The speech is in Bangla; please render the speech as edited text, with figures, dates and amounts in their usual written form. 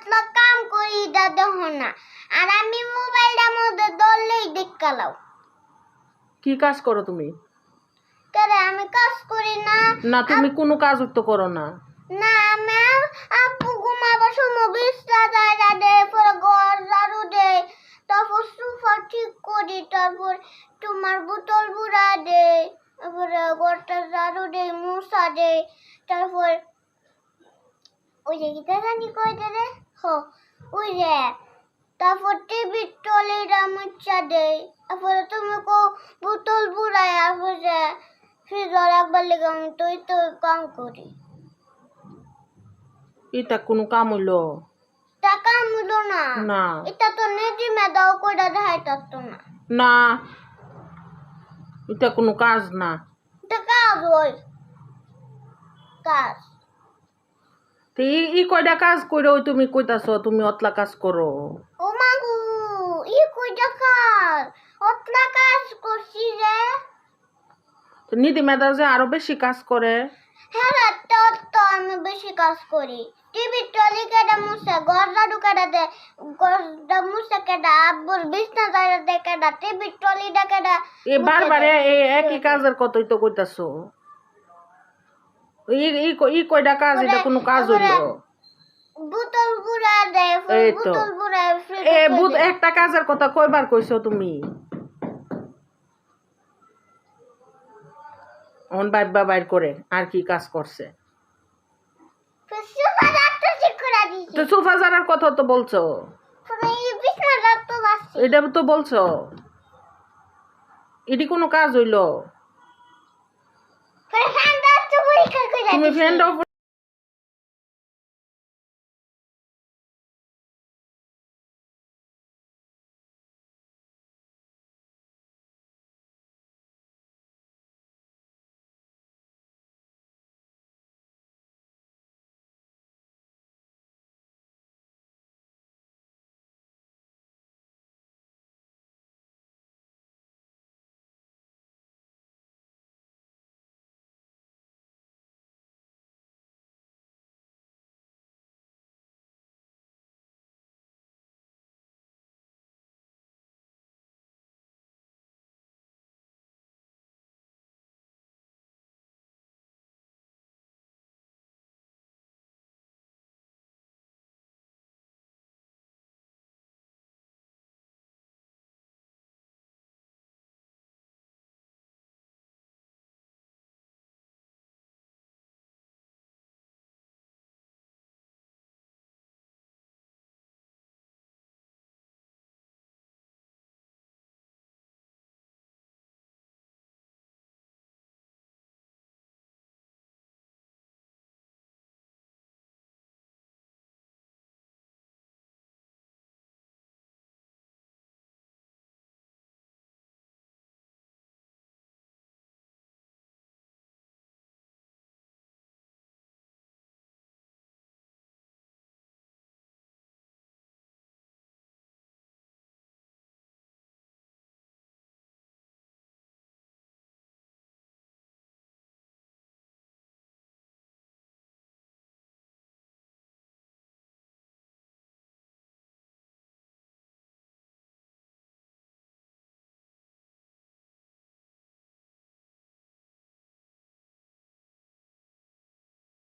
তো কাম করি এটা দেখো না আর আমি মোবাইলটার মধ্যে ধরলেই দেখালাও কি কাজ করো তুমি? করে আমি কাজ করি না না তুমি কোনো কাজ তো করো না। না আমি আপু ঘুমাবার সময় বিছনা জায়গা দেয় পরে ঘর ঝাড়ু দেয় তারপর সোফা ঠিক করি তারপর তোমার বোতল বুড়া দেয় তারপরে ঘরটা ঝাড়ু দেয় মুছা দেয় তারপর ওই যে কি জানি কইতে রে ওই যে তারপর টিভি টলিটা মুছা দেয় তারপরে তুমি কো বোতল বুড়ায় তারপরে ফ্রিজর একবার লেগে আমি তো কাম করি এটা কোনো কাম হইলো? টাকা মুলো না না এটা তো নেজি মেদাও কইরা দেখাইতাতো না না এটা কোনো কাজ না। এটা কাজ ওই কাজ তো ই কয়টা কাজ করে ওই তুমি কইতাছো তুমি অতলা কাজ করো? ও মাগু কইটা কাজ অতলা কাজ করছি রে তো নিধি মেধা যে আরো বেশি কাজ করে। হ্যাঁ তো আমি বেশি কাজ করি টিভি টলি কেটে মুছে ঘর ঝাড়ু কেটে দে ঘরটা মুছে কেটে আব্বুর বিছনা জায়গা দে কেটে টিভি টলি দে কেটে বারবারে এই একই কাজের কতই তো কইতাছো। ই কয়টা কাজ এটা কোনো কাজ হইলো? বোতল বুড়া দে এই তো বোতল বুড়া একটা কাজের কথা কয়বার কইছো তুমি? অন বাইবা বাইর করে আর কি কাজ করছে? তো সোফা জারার কথা তো বলছো, এটা তো বলছো, এটি কোনো কাজ হইলো? তুমি ফ্যানটা